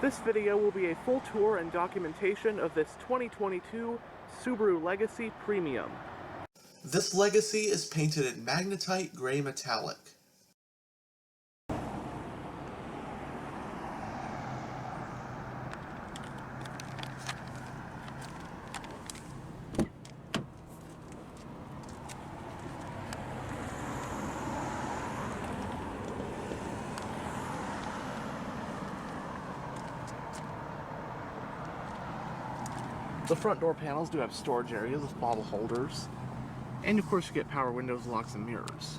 This video will be a full tour and documentation of this 2022 Subaru Legacy Premium. This Legacy is painted in magnetite gray metallic. The front door panels do have storage areas with bottle holders, and of course you get power windows, locks, and mirrors.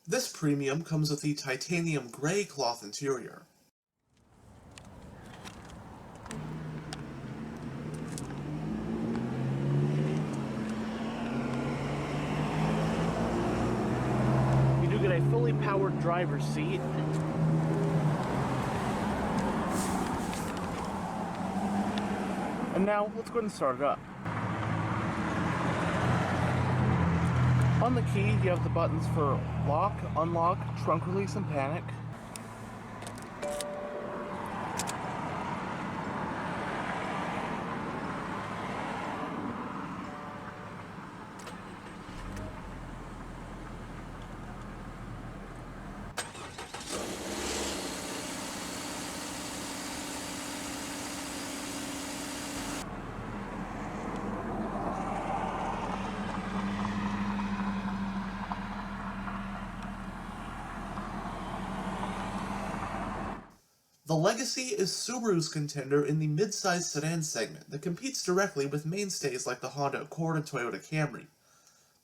This Premium comes with the titanium gray cloth interior. You get a fully powered driver's seat. And now, let's go ahead and start it up. On the key, you have the buttons for lock, unlock, trunk release, and panic. The Legacy is Subaru's contender in the midsize sedan segment that competes directly with mainstays like the Honda Accord and Toyota Camry.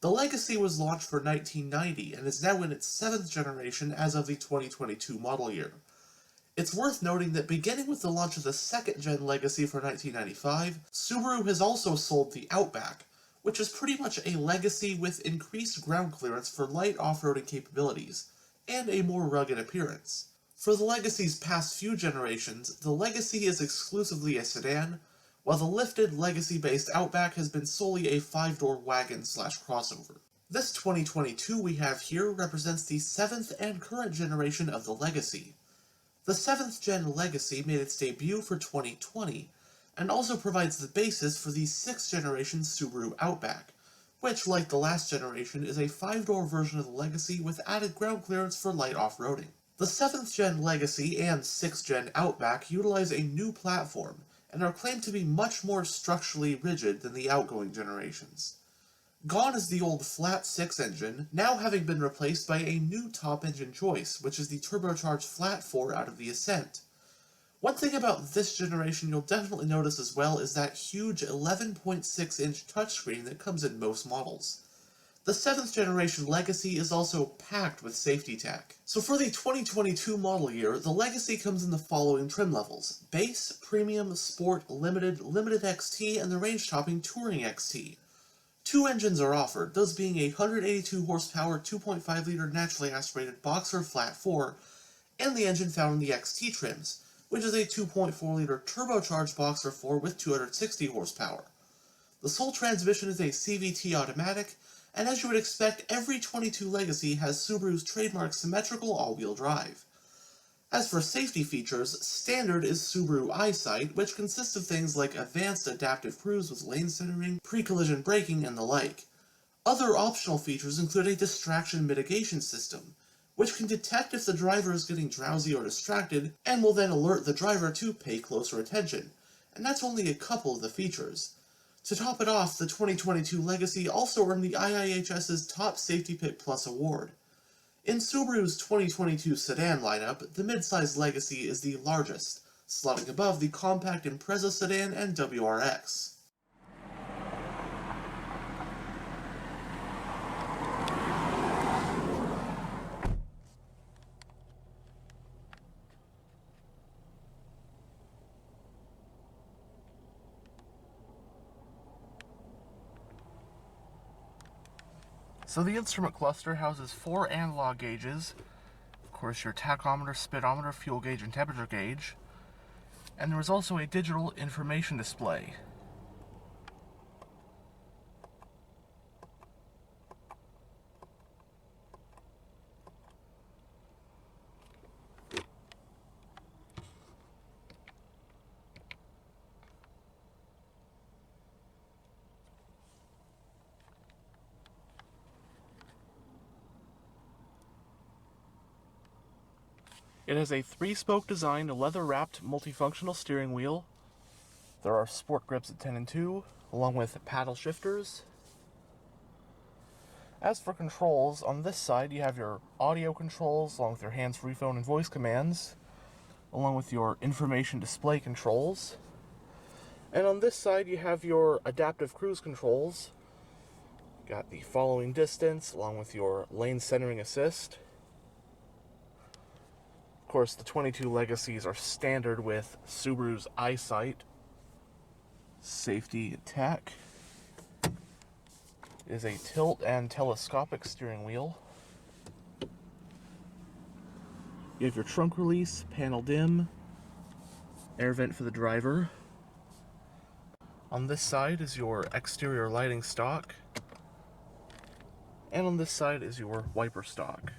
The Legacy was launched for 1990 and is now in its 7th generation as of the 2022 model year. It's worth noting that beginning with the launch of the 2nd-gen Legacy for 1995, Subaru has also sold the Outback, which is pretty much a Legacy with increased ground clearance for light off-roading capabilities, and a more rugged appearance. For the Legacy's past few generations, the Legacy is exclusively a sedan, while the lifted Legacy-based Outback has been solely a 5-door wagon/crossover. This 2022 we have here represents the 7th and current generation of the Legacy. The 7th gen Legacy made its debut for 2020, and also provides the basis for the 6th generation Subaru Outback, which, like the last generation, is a 5-door version of the Legacy with added ground clearance for light off-roading. The 7th gen Legacy and 6th gen Outback utilize a new platform, and are claimed to be much more structurally rigid than the outgoing generations. Gone is the old flat 6 engine, now having been replaced by a new top engine choice, which is the turbocharged flat 4 out of the Ascent. One thing about this generation you'll definitely notice as well is that huge 11.6-inch touchscreen that comes in most models. The 7th generation Legacy is also packed with safety tech. So for the 2022 model year, the Legacy comes in the following trim levels: Base, Premium, Sport, Limited, Limited XT, and the range-topping Touring XT. 2 engines are offered, those being a 182 horsepower 2.5-liter naturally aspirated boxer flat 4, and the engine found in the XT trims, which is a 2.4-liter turbocharged boxer 4 with 260 horsepower. The sole transmission is a CVT automatic, and as you would expect, every 22 Legacy has Subaru's trademark symmetrical all-wheel drive. As for safety features, standard is Subaru EyeSight, which consists of things like advanced adaptive cruise with lane centering, pre-collision braking, and the like. Other optional features include a distraction mitigation system, which can detect if the driver is getting drowsy or distracted, and will then alert the driver to pay closer attention, and that's only a couple of the features. To top it off, the 2022 Legacy also earned the IIHS's Top Safety Pick Plus award. In Subaru's 2022 sedan lineup, the midsize Legacy is the largest, slotting above the compact Impreza sedan and WRX. So the instrument cluster houses 4 analog gauges, of course your tachometer, speedometer, fuel gauge, and temperature gauge, and there is also a digital information display. It has a 3-spoke design, a leather-wrapped multifunctional steering wheel. There are sport grips at 10 and 2, along with paddle shifters. As for controls, on this side you have your audio controls, along with your hands-free phone and voice commands, along with your information display controls. And on this side you have your adaptive cruise controls. Got the following distance, along with your lane centering assist. Of course, the 22 Legacies are standard with Subaru's EyeSight. Safety tech is a tilt and telescopic steering wheel. You have your trunk release, panel dim, air vent for the driver. On this side is your exterior lighting stock, and on this side is your wiper stock.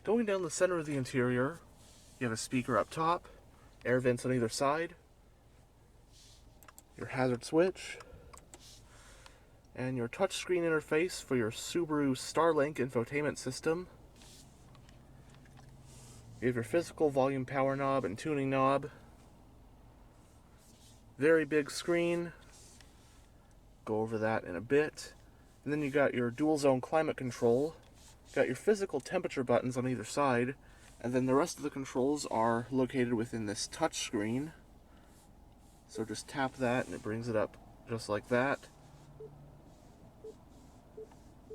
Going down the center of the interior, you have a speaker up top, air vents on either side, your hazard switch, and your touchscreen interface for your Subaru StarLink infotainment system. You have your physical volume power knob and tuning knob. Very big screen. Go over that in a bit. And then you got your dual zone climate control. Got your physical temperature buttons on either side, and then the rest of the controls are located within this touch screen. So just tap that and it brings it up just like that.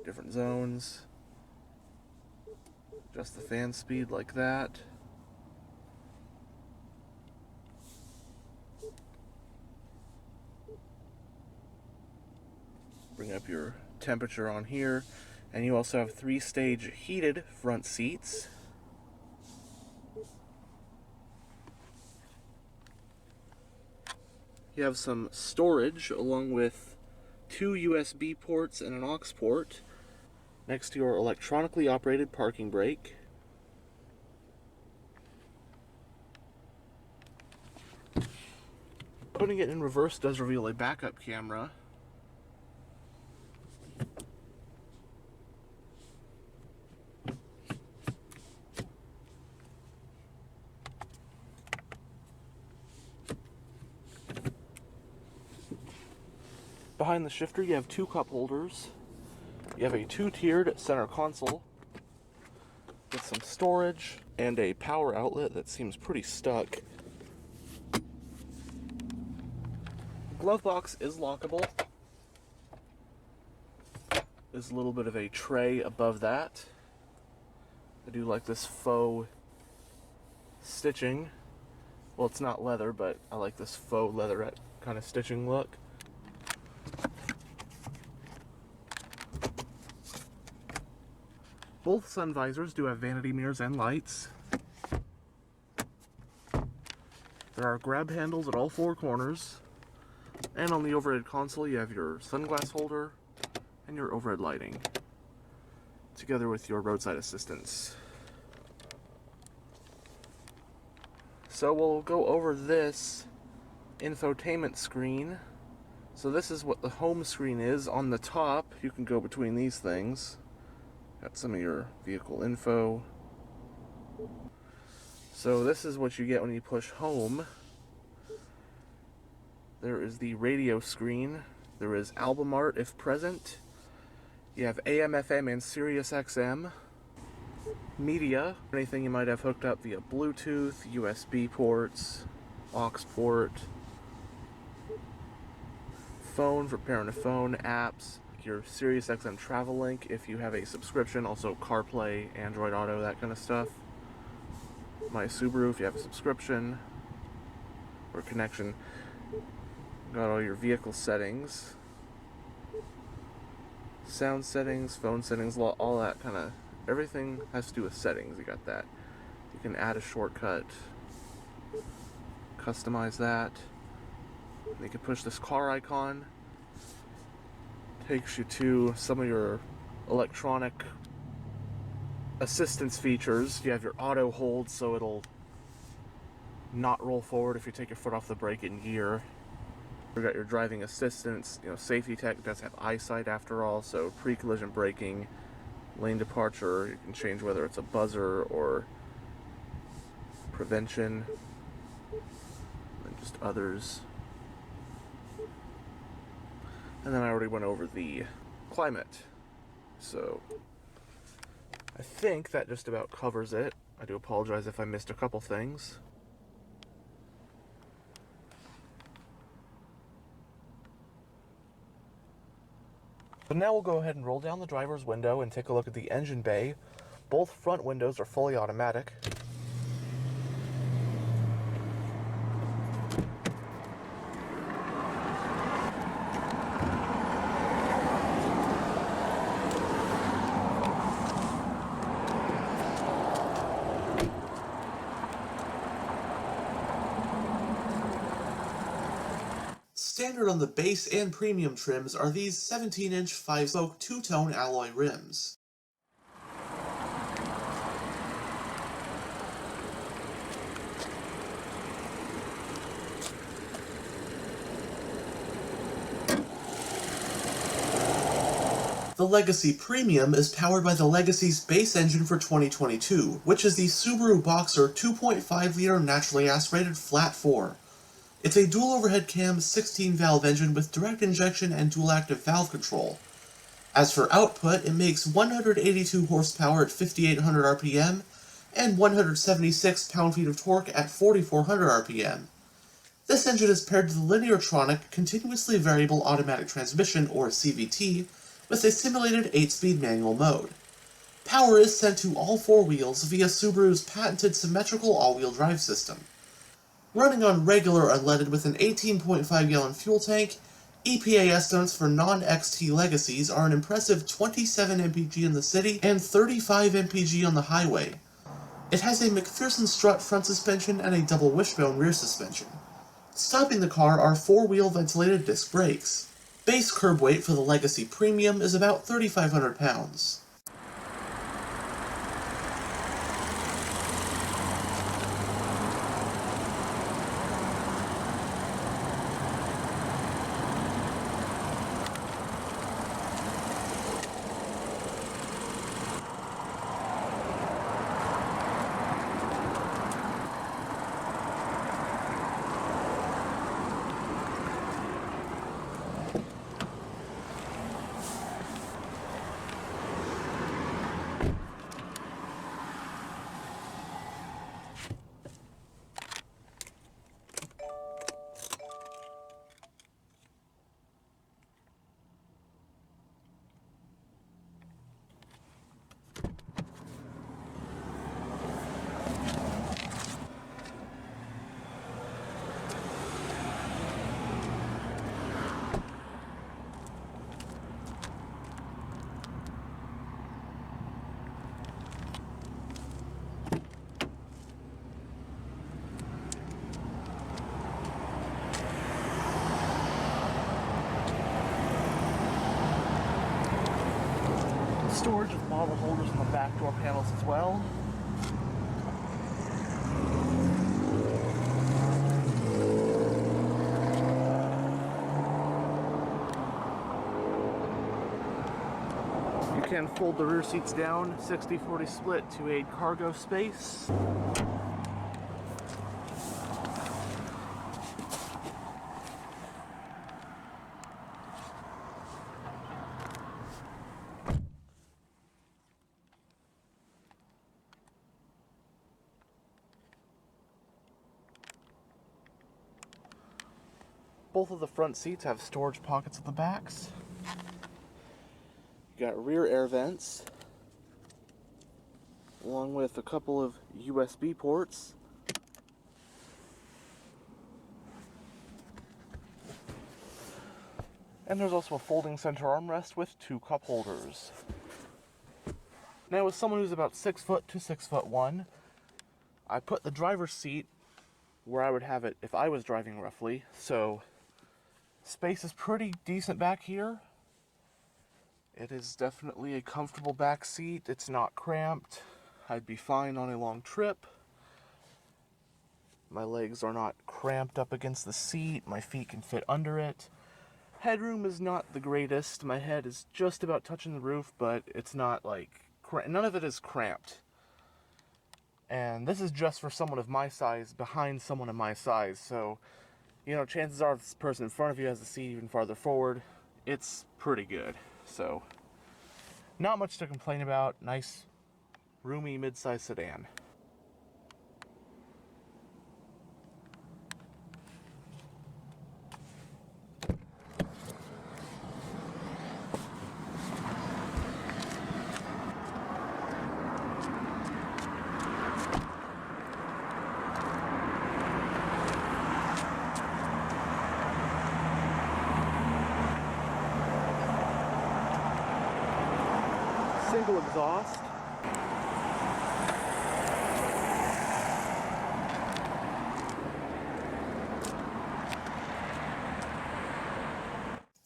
Different zones. Adjust the fan speed like that. Bring up your temperature on here. And you also have 3-stage heated front seats. You have some storage along with 2 USB ports and an aux port next to your electronically operated parking brake. Putting it in reverse does reveal a backup camera. Behind the shifter you have 2 cup holders. You have a 2-tiered center console with some storage and a power outlet that seems pretty stuck. Glove box is lockable. There's a little bit of a tray above that. I do like this faux stitching. Well, it's not leather, but I like this faux leatherette kind of stitching look. Both sun visors do have vanity mirrors and lights. There are grab handles at all 4 corners. And on the overhead console you have your sunglass holder and your overhead lighting, together with your roadside assistance. So we'll go over this infotainment screen. So this is what the home screen is. On the top, you can go between these things. Got some of your vehicle info. So this is what you get when you push home. There is the radio screen. There is album art if present. You have AM, FM, and Sirius XM. Media, anything you might have hooked up via Bluetooth, USB ports, aux port. Phone for pairing a phone, apps, your Sirius XM Travel Link if you have a subscription, also CarPlay, Android Auto, that kind of stuff. My Subaru if you have a subscription or connection. Got all your vehicle settings, sound settings, phone settings, all that kind of, everything has to do with settings. You got that. You can add a shortcut, customize that. You can push this car icon, takes you to some of your electronic assistance features. You have your auto hold, so it'll not roll forward if you take your foot off the brake in gear. We've got your driving assistance, safety tech does have eyesight after all, so pre-collision braking, lane departure, you can change whether it's a buzzer or prevention, and just others. And then I already went over the climate, so I think that just about covers it. I do apologize if I missed a couple things. But now we'll go ahead and roll down the driver's window and take a look at the engine bay. Both front windows are fully automatic. Standard on the base and premium trims are these 17-inch 5-spoke two-tone alloy rims. The Legacy Premium is powered by the Legacy's base engine for 2022, which is the Subaru Boxer 2.5-liter naturally aspirated flat 4. It's a dual overhead cam 16-valve engine with direct injection and dual-active valve control. As for output, it makes 182 horsepower at 5,800 RPM and 176 pound-feet of torque at 4,400 RPM. This engine is paired to the Lineartronic Continuously Variable Automatic Transmission, or CVT, with a simulated 8-speed manual mode. Power is sent to all four wheels via Subaru's patented symmetrical all-wheel drive system. Running on regular unleaded with an 18.5-gallon fuel tank, EPA estimates for non-XT Legacies are an impressive 27 mpg in the city and 35 mpg on the highway. It has a McPherson strut front suspension and a double wishbone rear suspension. Stopping the car are four-wheel ventilated disc brakes. Base curb weight for the Legacy Premium is about 3,500 pounds. Storage with bottle holders on the back door panels as well. You can fold the rear seats down 60-40 split to aid cargo space. Both of the front seats have storage pockets at the backs. You got rear air vents, along with a couple of USB ports. And there's also a folding center armrest with 2 cup holders. Now, as someone who's about 6 foot to 6'1", I put the driver's seat where I would have it if I was driving roughly, so space is pretty decent back here. It is definitely a comfortable back seat. It's not cramped. I'd be fine on a long trip. My legs are not cramped up against the seat. My feet can fit under it. Headroom is not the greatest. My head is just about touching the roof, but it's not like... none of it is cramped. And this is just for someone of my size, behind someone of my size. So, you know, chances are if this person in front of you has the seat even farther forward, it's pretty good. So, not much to complain about. Nice, roomy, mid-size sedan. Single exhaust.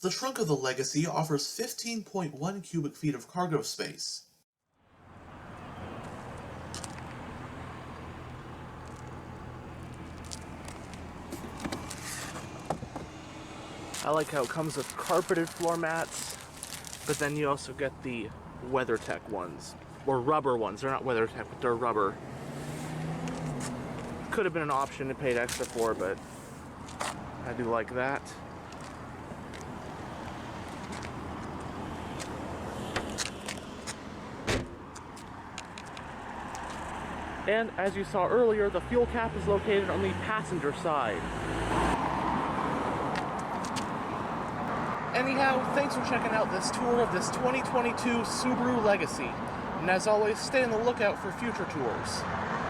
The trunk of the Legacy offers 15.1 cubic feet of cargo space. I like how it comes with carpeted floor mats, but then you also get the WeatherTech ones, or rubber ones. They're not WeatherTech, but they're rubber. Could have been an option to pay extra for, but I do like that. And as you saw earlier, the fuel cap is located on the passenger side. Anyhow, thanks for checking out this tour of this 2022 Subaru Legacy. And as always, stay on the lookout for future tours.